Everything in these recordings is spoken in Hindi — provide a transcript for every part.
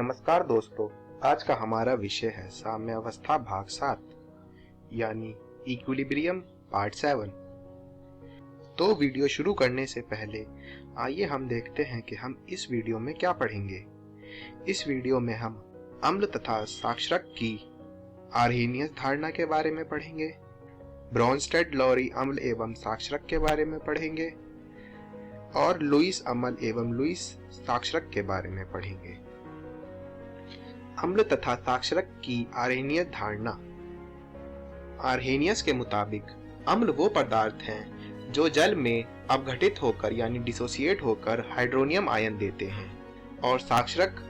नमस्कार दोस्तों, आज का हमारा विषय है साम्यावस्था भाग 7 यानी इक्विलिब्रियम पार्ट 7। तो वीडियो शुरू करने से पहले आइए हम देखते हैं कि हम इस वीडियो में क्या पढ़ेंगे। इस वीडियो में हम अम्ल तथा साक्षरक की आर्हेनियस धारणा के बारे में पढ़ेंगे, ब्रोंस्टेड-लॉरी अम्ल एवं साक्षरक के बारे में पढ़ेंगे और लुईस अम्ल एवं लुईस साक्षरक के बारे में पढ़ेंगे। अम्ल तथा साक्षरक की आर्हेनियस धारणा। आर्हेनियस के मुताबिक अम्ल वो पदार्थ हैं जो जल में अपघटित होकर यानी डिसोसिएट होकर हाइड्रोनियम आयन देते हैं, और साक्षरक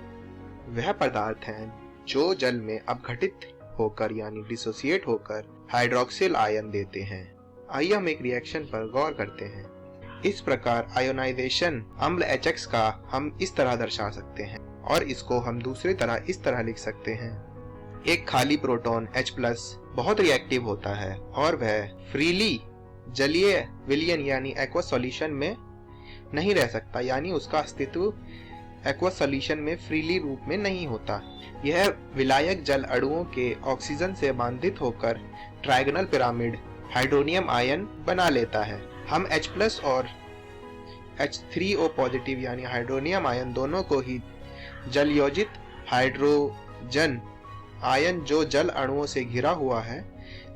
वह पदार्थ हैं जो जल में अपघटित होकर यानी डिसोसिएट होकर हाइड्रोक्सिल आयन देते हैं। आइए हम एक रिएक्शन पर गौर करते हैं। इस प्रकार आयोनाइजेशन अम्ल HX का हम इस तरह दर्शा सकते हैं और इसको हम दूसरी तरह इस तरह लिख सकते हैं। एक खाली प्रोटॉन H+ बहुत रिएक्टिव होता है और वह फ्रीली जलीय विलयन यानी एक्वस सॉल्यूशन में नहीं रह सकता, यानी उसका अस्तित्व एक्वस सॉल्यूशन में फ्रीली रूप में नहीं होता। यह विलायक जल अणुओं के ऑक्सीजन से बांधित होकर ट्रायगोनल पिरामिड हाइड्रोनियम आयन बना लेता है। हम H+ और H3O पॉजिटिव यानी हाइड्रोनियम आयन दोनों को ही जलयोजित हाइड्रोजन आयन जो जल अणुओं से घिरा हुआ है,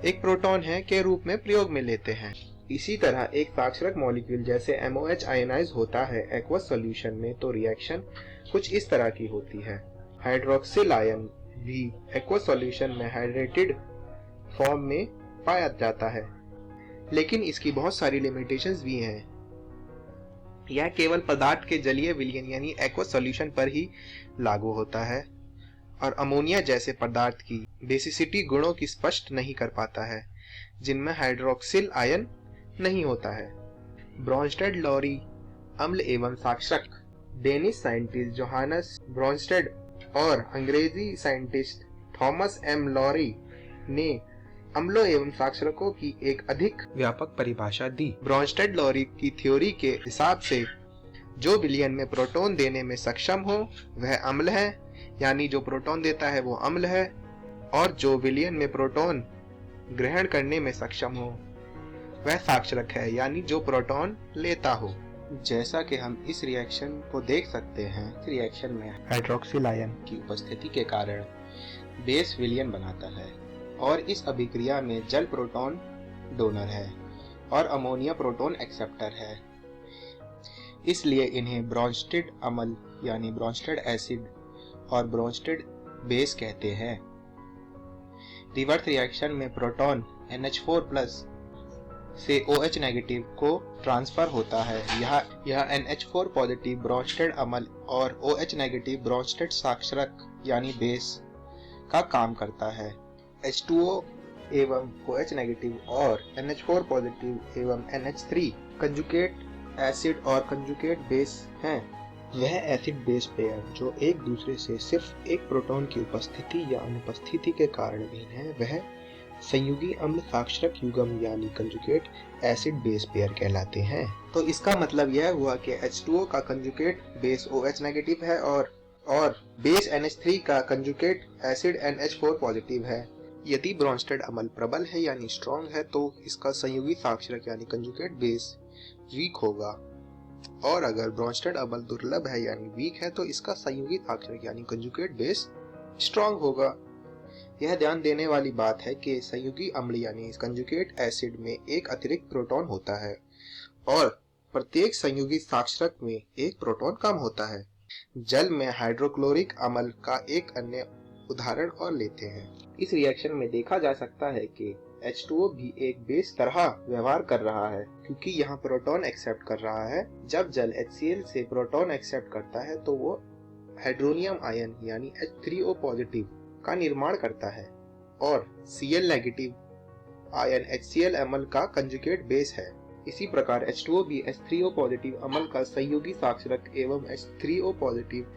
एक प्रोटॉन है, के रूप में प्रयोग में लेते हैं। इसी तरह एक साक्षरक मॉलिक्यूल जैसे MOH आयनाइज होता है एक्वस सॉल्यूशन में, तो रिएक्शन कुछ इस तरह की होती है। हाइड्रोक्सिल आयन भी एक्वस सॉल्यूशन में हाइड्रेटेड फॉर्म में पाया जाता है, लेकिन इसकी बहुत सारी लिमिटेशंस भी हैं। यह केवल पदार्थ के जलीय विलयन यानी एक्वस सॉल्यूशन पर ही लागू होता है और अमोनिया जैसे पदार्थ की बेसिसिटी गुणों की स्पष्ट नहीं कर पाता है, जिनमें हाइड्रोक्सिल आयन नहीं होता है। ब्रोंस्टेड-लॉरी अम्ल एवं साक्षरक। डेनिश साइंटिस्ट जोहानस ब्रोंस्टेड और अंग्रेजी साइंटिस्ट थॉमस M लॉरी ने अम्लों एवं साक्षरकों की एक अधिक व्यापक परिभाषा दी। ब्रोंस्टेड-लॉरी की थ्योरी के हिसाब से जो विलयन में प्रोटॉन देने में सक्षम हो वह अम्ल है, यानी जो प्रोटॉन देता है वो अम्ल है, और जो विलयन में प्रोटॉन ग्रहण करने में सक्षम हो वह साक्षरक है, यानी जो प्रोटॉन लेता हो। जैसा कि हम इस रिएक्शन को देख सकते हैं, इस रिएक्शन में हाइड्रोक्सिल आयन की उपस्थिति के कारण बेस विलयन बनाता है और इस अभिक्रिया में जल प्रोटॉन डोनर है और अमोनिया प्रोटॉन एक्सेप्टर है। इसलिए इन्हें ब्रोंस्टेड अम्ल यानी ब्रोंस्टेड एसिड और ब्रोंस्टेड बेस कहते हैं। रिवर्स रिएक्शन में प्रोटॉन NH4+ से OH नेगेटिव को ट्रांसफर होता है। यह NH4 पॉजिटिव ब्रोंस्टेड अम्ल और OH नेगेटिव ब्रोंस्टेड साक्षरक यानी बेस का काम करता है। H2O एवं OH नेगेटिव और NH4 पॉजिटिव एवं NH3 कंजुगेट एसिड और कंजुगेट बेस हैं। वह एसिड बेस पेयर जो एक दूसरे से सिर्फ एक प्रोटॉन की उपस्थिति या अनुपस्थिति के कारण भिन्न है, वह संयुगी अम्ल साक्षरक युग्म यानी कंजुगेट एसिड बेस पेयर कहलाते हैं। तो इसका मतलब यह हुआ कि H2O का कंजुगेट बेस OH नेगेटिव है और बेस NH3 का कंजुगेट एसिड NH4 पॉजिटिव है। यदि ब्रोंस्टेड अम्ल प्रबल है यानी स्ट्रॉन्ग है, तो इसका संयुगी साक्षरक यानी कंजुगेट बेस वीक होगा, और अगर ब्रोंस्टेड अम्ल दुर्लभ है यानी वीक है, तो इसका संयुगी साक्षरक यानी कंजुगेट बेस स्ट्रॉन्ग होगा। यह ध्यान देने वाली बात है कि संयुगी अम्ल यानी कंजुगेट एसिड में एक अतिरिक्त प्रोटॉन होता है और प्रत्येक संयुगी साक्षरक में एक प्रोटॉन कम होता है। जल में हाइड्रोक्लोरिक अम्ल का एक अन्य उदाहरण और लेते हैं। इस रिएक्शन में देखा जा सकता है कि H2O भी एक बेस तरह व्यवहार कर रहा है, क्योंकि यहाँ प्रोटॉन एक्सेप्ट कर रहा है। जब जल HCl से प्रोटॉन एक्सेप्ट करता है तो वो हाइड्रोनियम आयन यानी H3O पॉजिटिव का निर्माण करता है, और Cl नेगेटिव आयन HCl अम्ल का कंजुगेट बेस है। इसी प्रकार H2O भी H3O पॉजिटिव अम्ल का संयुगी साक्षरक एवं H3O पॉजिटिव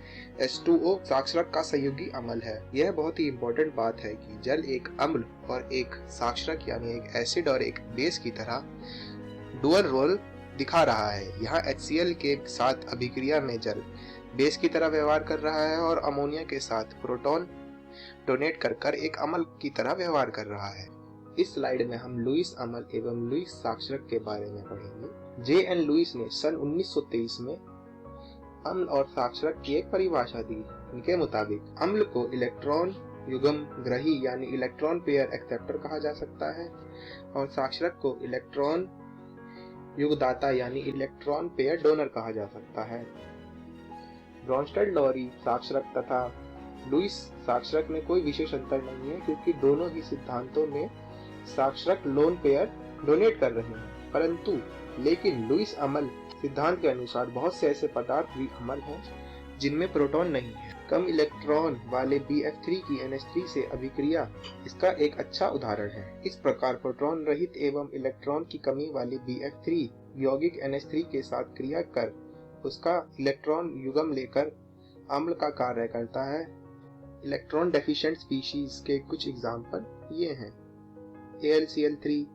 H2O साक्षरक का संयुगी अम्ल है। यह बहुत ही इम्पोर्टेंट बात है कि जल एक अम्ल और एक साक्षरक यानी एक एसिड और एक बेस की तरह डुअल रोल दिखा रहा है। यहाँ HCl के साथ अभिक्रिया में जल बेस की तरह व्यवहार कर रहा है और अमोनिया के साथ प्रोटॉन डोनेट कर कर एक अम्ल की तरह व्यवहार कर रहा है। इस स्लाइड में हम लुईस अम्ल एवं लुईस साक्षरक के बारे में पढ़ेंगे। जे एन लुईस ने सन 1923 में अम्ल और साक्षरक की एक परिभाषा दी। उनके मुताबिक अम्ल को इलेक्ट्रॉन युग्म ग्रही यानी इलेक्ट्रॉन पेयर एक्सेप्टर कहा जा सकता है और साक्षरक को इलेक्ट्रॉन युगदाता यानी इलेक्ट्रॉन पेयर डोनर कहा जा सकता है। ब्रोंस्टेड लॉरी साक्षरक तथा लुईस साक्षरक में कोई विशेष अंतर नहीं है, क्योंकि दोनों ही सिद्धांतों में साक्षरक लोन पेयर डोनेट कर रहे हैं, परंतु लेकिन लुईस अम्ल सिद्धांत के अनुसार बहुत से ऐसे पदार्थ भी अम्ल हैं जिनमें प्रोटॉन नहीं है। कम इलेक्ट्रॉन वाले BF3 की NH3 से अभिक्रिया इसका एक अच्छा उदाहरण है। इस प्रकार प्रोटॉन रहित एवं इलेक्ट्रॉन की कमी वाली BF3 यौगिक NH3 के साथ क्रिया कर उसका इलेक्ट्रॉन युग्म लेकर अम्ल का कार्य करता है। इलेक्ट्रॉन डेफिशिएंट स्पीशीज के कुछ एग्जाम्पल ये हैं: AlCl3,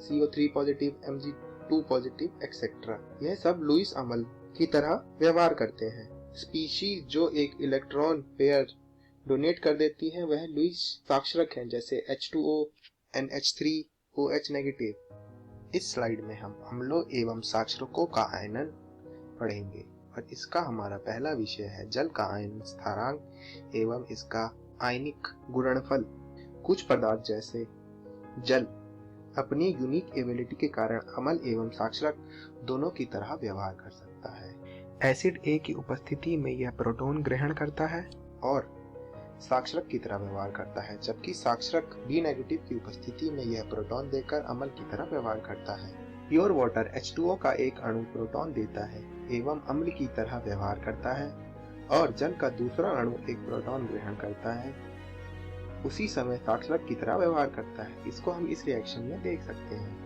CO3 positive, Mg2 positive etcetera. यह सब लुईस अम्ल की तरह व्यवहार करते हैं। स्पीशीज जो एक इलेक्ट्रॉन पेयर डोनेट कर देती है वह लुईस साक्षरक हैं, जैसे H2O, NH3, OH नेगेटिव। इस स्लाइड में हम अम्लों एवं साक्षरकों का आयनन पढ़ेंगे और इसका हमारा पहला विषय है जल का आयन स्थिरांक एवं इसका आयनिक गुणनफल। कुछ पदार्थ जैसे जल अपनी यूनिक एबिलिटी के कारण अम्ल एवं साक्षरक दोनों की तरह व्यवहार कर सकता है। एसिड A की उपस्थिति में यह प्रोटॉन ग्रहण करता है और साक्षरक की तरह व्यवहार करता है, जबकि साक्षरक B नेगेटिव की उपस्थिति में यह प्रोटॉन देकर अम्ल की तरह व्यवहार करता है। प्योर वाटर H2O का एक अणु प्रोटॉन देता है एवं अम्ल की तरह व्यवहार करता है और जल का दूसरा अणु एक प्रोटॉन ग्रहण करता है, उसी समय साक्षरक की तरह व्यवहार करता है। इसको हम इस रिएक्शन में देख सकते हैं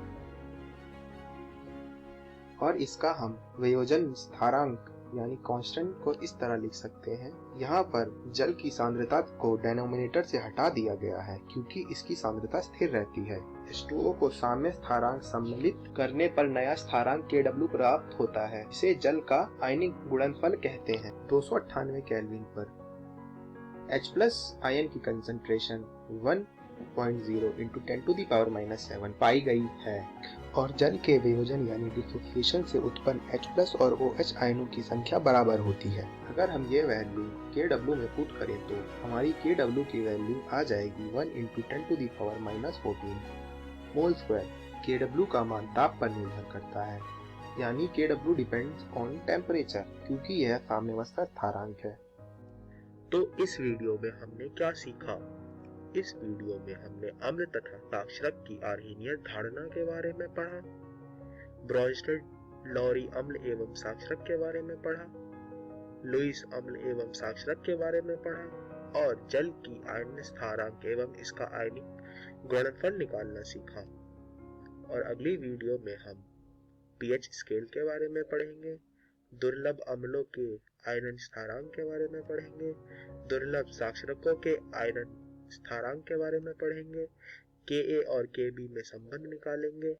और इसका हम वियोजन स्थिरांक यानी कांस्टेंट को इस तरह लिख सकते हैं। यहाँ पर जल की सांद्रता को डिनोमिनेटर से हटा दिया गया है क्योंकि इसकी सांद्रता स्थिर रहती है। H2O को साम्य स्थिरांक सम्मिलित करने पर नया स्थिरांक Kw प्राप्त होता है। इसे जल का आयनिक गुणनफल कहते हैं। 298 केल्विन पर H+ आयन की कंसंट्रेशन 1.0 × 10⁻⁻7 पाई गई है और जल के वियोजन यानी डिसोसिएशन से उत्पन्न H+ और OH आयनों की संख्या बराबर होती है। अगर हम ये वैल्यू Kw में पुट करें तो हमारी Kw की वैल्यू आ जाएगी 1 × 10⁻14 मोल स्क्वायर। Kw का मान ताप पर निर्भर करता है, यानी Kw डिपेंड्स ऑन टेम्परेचर, क्योंकि यह साम्यावस्था स्थिरांक है। तो इस वीडियो में हमने क्या सीखा? इस वीडियो में हमने अम्ल तथा साक्षरक की अर्हेनियस धारणा के बारे में पढ़ा, ब्रोंस्टेड लॉरी अम्ल एवं साक्षरक के बारे में पढ़ा, लुईस अम्ल एवं साक्षरक के बारे में पढ़ा और जल की आयन स्थिरांक एवं इसका आयनिक गुणनफल निकालना सीखा। और अगली वीडियो में हम pH स्केल के बारे में पढ़ेंगे, दुर्लभ अम्लों के आयनन स्थिरांक के बारे में पढ़ेंगे, दुर्लभ साक्षरकों के आयनन स्थिरांक के बारे में पढ़ेंगे, Ka और Kb में संबंध निकालेंगे।